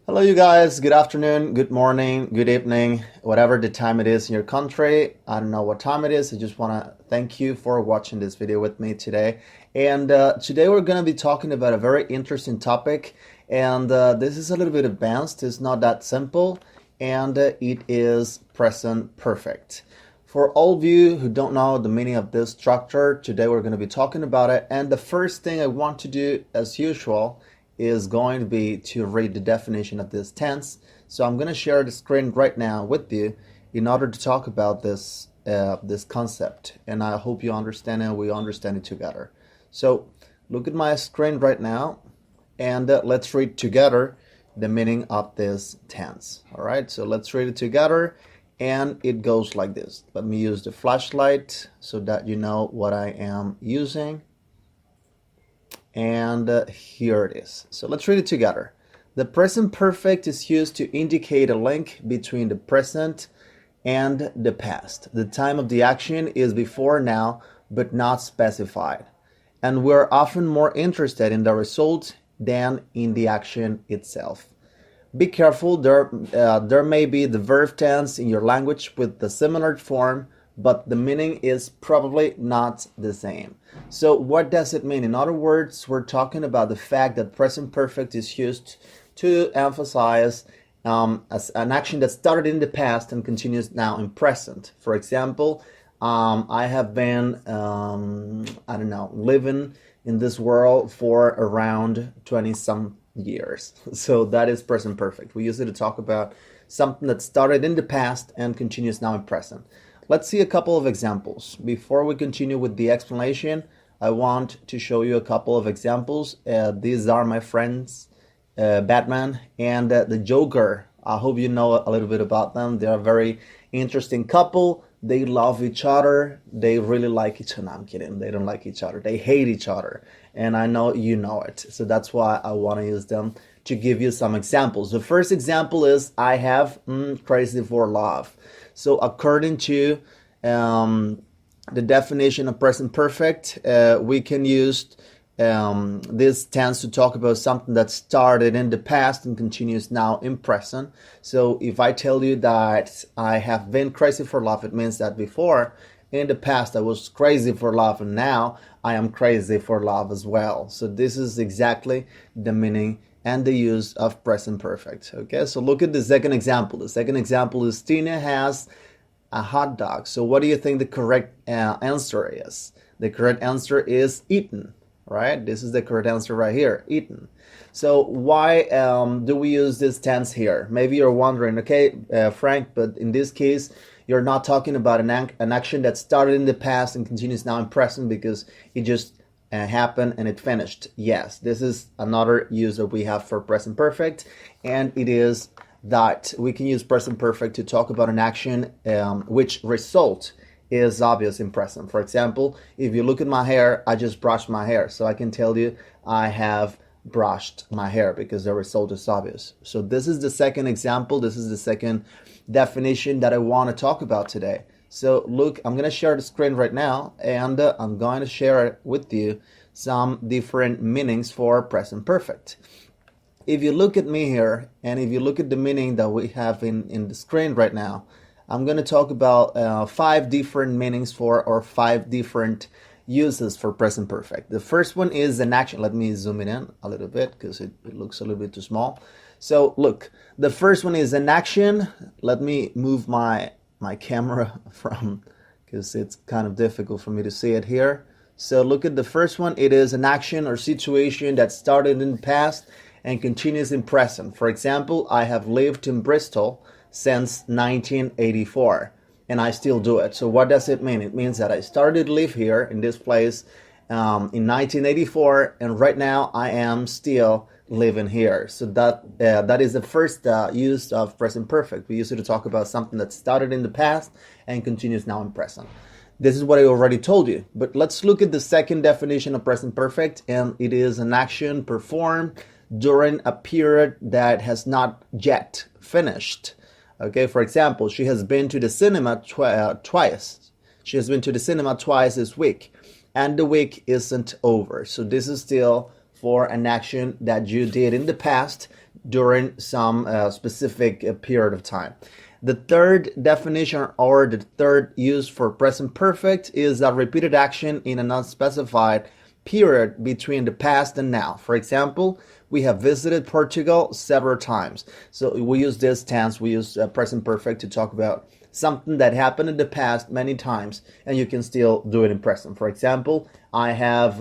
Hello, you guys. Good afternoon, good morning, good evening, whatever the time it is in your country. I don't know what time it is. I just want to thank you for watching this video with me today. And today we're going to be talking about a very interesting topic. And this is a little bit advanced. It's not that simple. And it is present perfect. For all of you who don't know the meaning of this structure, today we're going to be talking about it. And the first thing I want to do, as usual, is going to be to read the definition of this tense. So I'm going to share the screen right now with you in order to talk about this concept. And I hope you understand it and we understand it together. So look at my screen right now and let's read together the meaning of this tense. All right, so let's read it together. And it goes like this. Let me use the flashlight so that you know what I am using. And here it is. So let's read it together. The present perfect is used to indicate a link between the present and the past. The time of the action is before now, but not specified. And we're often more interested in the result than in the action itself. Be careful, there may be the verb tense in your language with the similar form, but the meaning is probably not the same. So what does it mean? In other words, we're talking about the fact that present perfect is used to emphasize as an action that started in the past and continues now in present. For example, I have been, I don't know, living in this world for around 20 some years. So that is present perfect. We use it to talk about something that started in the past and continues now in present. Let's see a couple of examples. Before we continue with the explanation, I want to show you a couple of examples. These are my friends, Batman and the Joker. I hope you know a little bit about them. They are a very interesting couple. They love each other. They really like each other. No, I'm kidding. They don't like each other. They hate each other. And I know you know it. So that's why I want to use them to give you some examples. The first example is I have crazy for love. So according to the definition of present perfect, we can use this tense to talk about something that started in the past and continues now in present. So if I tell you that I have been crazy for love, it means that before, in the past, I was crazy for love, and now I am crazy for love as well. So this is exactly the meaning and the use of present perfect. Okay, so look at the second example. The second example is Tina has a hot dog. So what do you think the correct answer is? The correct answer is eaten, right? This is the correct answer right here, eaten. So why do we use this tense here? Maybe you're wondering, okay, Frank, but in this case, you're not talking about an action that started in the past and continues now in present because it just happened and it finished. Yes, this is another use that we have for present perfect, and it is that we can use present perfect to talk about an action which result is obvious in present. For example, if you look at my hair, I just brushed my hair, so I can tell you I have brushed my hair because the result is obvious. So this is the second example. This is the second definition that I want to talk about today. So look, I'm going to share the screen right now, and I'm going to share with you some different meanings for present perfect. If you look at me here, and if you look at the meaning that we have in the screen right now, I'm going to talk about 5 different meanings for, or 5 different uses for present perfect. The first one is an action. Let me zoom it in a little bit because it looks a little bit too small. So look, the first one is an action. Let me move my camera from, because it's kind of difficult for me to see it here. So look at the first one. It is an action or situation that started in the past and continues in present. For example, I have lived in Bristol since 1984 and I still do it. So what does it mean? It means that I started to live here in this place in 1984, and right now I am still living here. So that is the first use of present perfect. We use it to talk about something that started in the past and continues now in present. This is what I already told you, but let's look at the second definition of present perfect, and it is an action performed during a period that has not yet finished. Okay, for example, she has been to the cinema twice. She has been to the cinema twice this week, and the week isn't over. So this is still for an action that you did in the past during some specific period of time. The third definition, or the third use for present perfect, is a repeated action in an unspecified period between the past and now. For example, we have visited Portugal several times. So we use this tense, we use present perfect to talk about something that happened in the past many times, and you can still do it in present. For example, I have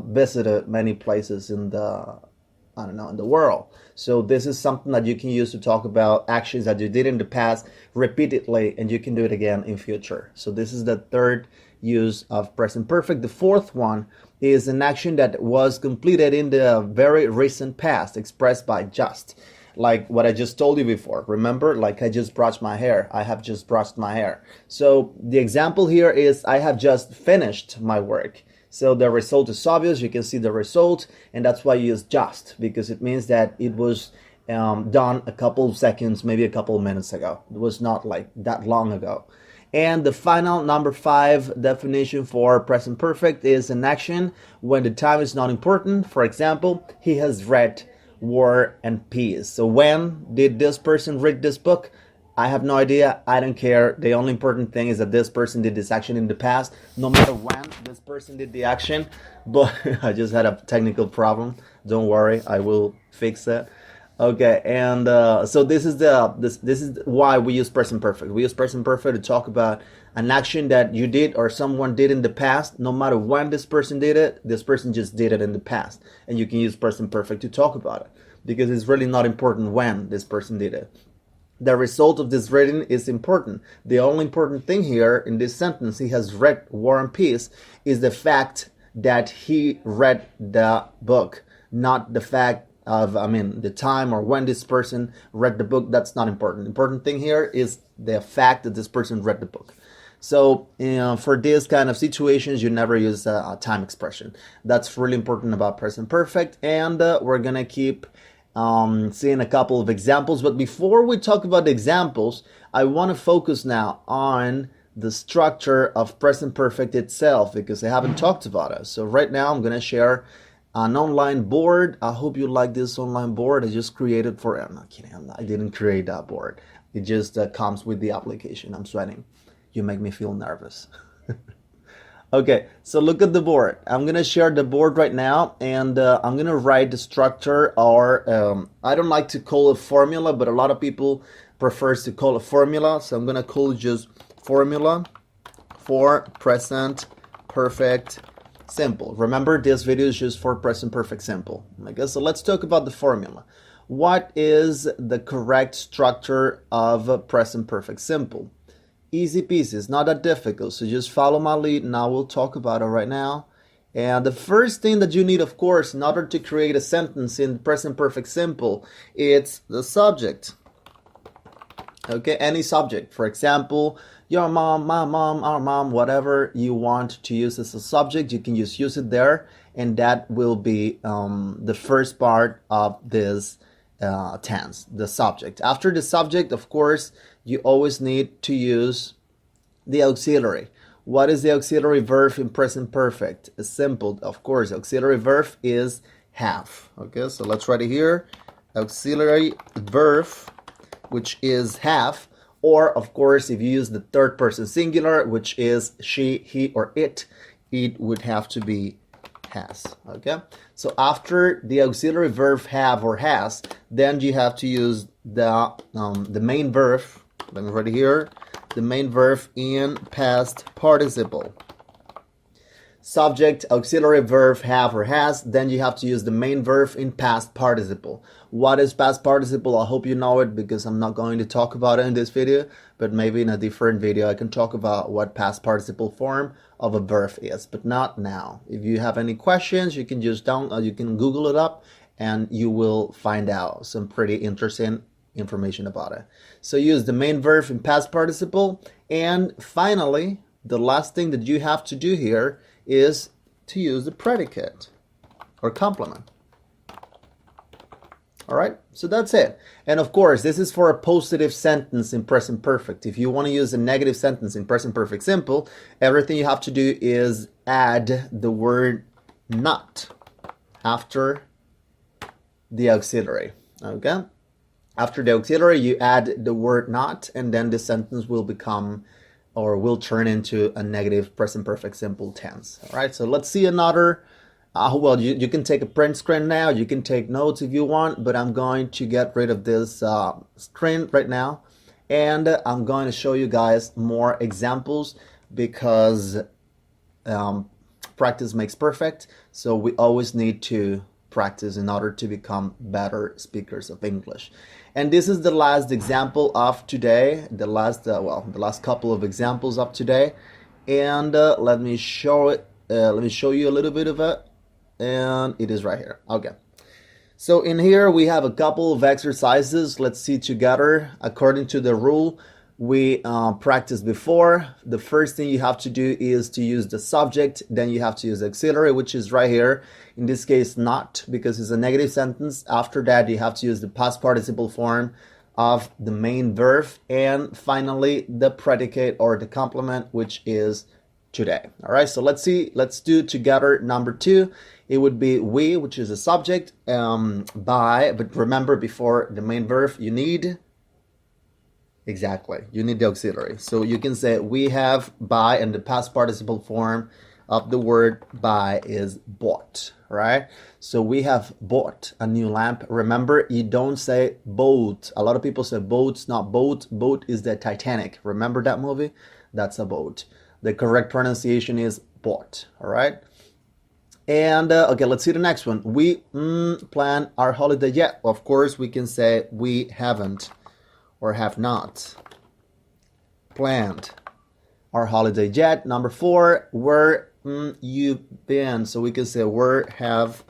visited many places in the world. So this is something that you can use to talk about actions that you did in the past repeatedly, and you can do it again in future. So this is the third use of present perfect. The fourth one is an action that was completed in the very recent past, expressed by just. Like what I just told you before. Remember, like I just brushed my hair. I have just brushed my hair. So the example here is I have just finished my work. So the result is obvious. You can see the result, and that's why I use just, because it means that it was done a couple of seconds, maybe a couple of minutes ago. It was not like that long ago. And the final, number 5 definition for present perfect is an action when the time is not important. For example, he has read War and Peace. So when did this person read this book? I have no idea. I don't care. The only important thing is that this person did this action in the past, no matter when this person did the action. But I just had a technical problem. Don't worry, I will fix it. Okay, and so this is why we use present perfect. We use present perfect to talk about an action that you did or someone did in the past. No matter when this person did it, this person just did it in the past, and you can use present perfect to talk about it because it's really not important when this person did it. The result of this reading is important. The only important thing here in this sentence, he has read War and Peace, is the fact that he read the book, not the fact of, the time or when this person read the book. That's not important. The important thing here is the fact that this person read the book. So for this kind of situations, you never use a time expression. That's really important about present perfect, and we're gonna keep seeing a couple of examples. But before we talk about the examples, I want to focus now on the structure of present perfect itself, because I haven't talked about it. So right now I'm going to share an online board. I hope you like this online board. I just created for, I'm not kidding, I didn't create that board. It just comes with the application. I'm sweating. You make me feel nervous. Okay, so look at the board. I'm gonna share the board right now, and I'm gonna write the structure, or I don't like to call it formula, but a lot of people prefers to call it formula, so I'm gonna call it just formula for present perfect simple. Remember, this video is just for present perfect simple. Okay, so let's talk about the formula. What is the correct structure of present perfect simple? Easy peasy, it's not that difficult, so just follow my lead and I will talk about it right now. And the first thing that you need, of course, in order to create a sentence in present perfect simple, it's the subject. Okay, any subject. For example, your mom, my mom, our mom, whatever you want to use as a subject, you can just use it there, and that will be the first part of this tense, the subject. After the subject, of course, you always need to use the auxiliary. What is the auxiliary verb in present perfect? It's simple, of course. Auxiliary verb is have. Okay, so let's write it here. Auxiliary verb, which is have, or of course, if you use the third person singular, which is she, he, or it would have to be has. Okay, so after the auxiliary verb have or has, then you have to use the main verb. Let me write it here. The main verb in past participle. Subject, auxiliary verb, have or has. Then you have to use the main verb in past participle. What is past participle? I hope you know it, because I'm not going to talk about it in this video, but maybe in a different video I can talk about what past participle form of a verb is, but not now. If you have any questions, you can just you can Google it up and you will find out some pretty interesting information about it. So use the main verb in past participle, and finally, the last thing that you have to do here is to use the predicate or complement. All right, so that's it. And of course, this is for a positive sentence in present perfect. If you want to use a negative sentence in present perfect simple, everything you have to do is add the word not after the auxiliary. Okay, After the auxiliary, you add the word not, and then the sentence will become or will turn into a negative present perfect simple tense. All right, so let's see another. Well, you can take a print screen now. You can take notes if you want, but I'm going to get rid of this screen right now. And I'm going to show you guys more examples because practice makes perfect. So we always need to practice in order to become better speakers of English. And this is the last example of today, the last couple of examples of today. And let me show it. Let me show you a little bit of it. And it is right here. Okay. So in here we have a couple of exercises. Let's see together. According to the rule we practiced before, the first thing you have to do is to use the subject, then you have to use auxiliary, which is right here. In this case, not, because it's a negative sentence. After that, you have to use the past participle form of the main verb, and finally the predicate or the complement, which is today. All right, so let's do together. Number 2, it would be we, which is a subject, by, but remember, before the main verb you need the auxiliary. So you can say we have by, and the past participle form of the word by is bought, right? So we have bought a new lamp. Remember, you don't say boat. A lot of people say boats, not boat. Boat is the Titanic. Remember that movie? That's a boat. The correct pronunciation is bought, all right? And okay, let's see the next one. We plan our holiday yet. Of course, we can say we haven't or have not planned our holiday yet. Number 4, where you been? So we can say where have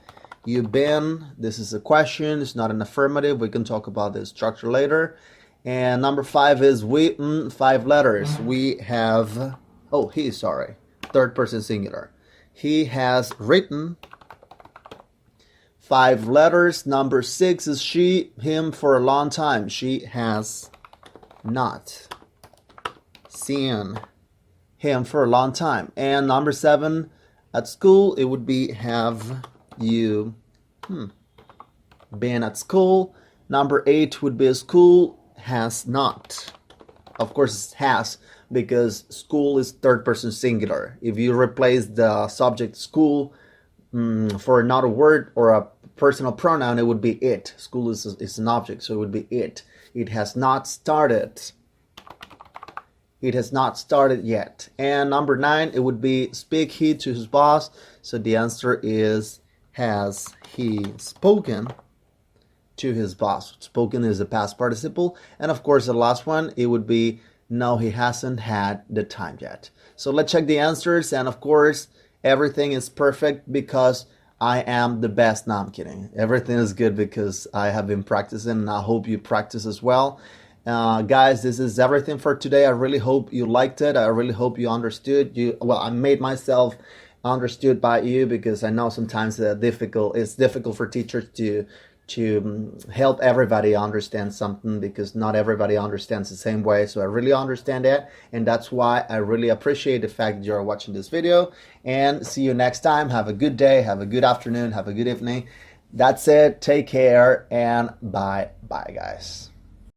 you been? This is a question. It's not an affirmative. We can talk about the structure later. And number 5 is we, 5 letters. We have, third person singular. He has written 5 letters. Number 6 is she, him for a long time. She has not seen him for a long time. And number 7, at school, it would be have you been at school. Number 8 would be school has not. Of course, it has, because school is third person singular. If you replace the subject school for another word or a personal pronoun, it would be it. School is an object, so it would be it. It has not started. It has not started yet. And number 9, it would be speak he to his boss. So the answer is has he spoken to his boss. Spoken is a past participle. And of course, the last one, it would be no, he hasn't had the time yet. So let's check the answers. And of course, everything is perfect because I am the best. No, I'm kidding. Everything is good because I have been practicing, and I hope you practice as well. Guys, this is everything for today. I really hope you liked it. I really hope you understood. I made myself understood by you, because I know sometimes it's difficult for teachers to help everybody understand something, because not everybody understands the same way. So I really understand that, and that's why I really appreciate the fact that you're watching this video. And see you next time. Have a good day, have a good afternoon, have a good evening. That's it. Take care, and bye guys.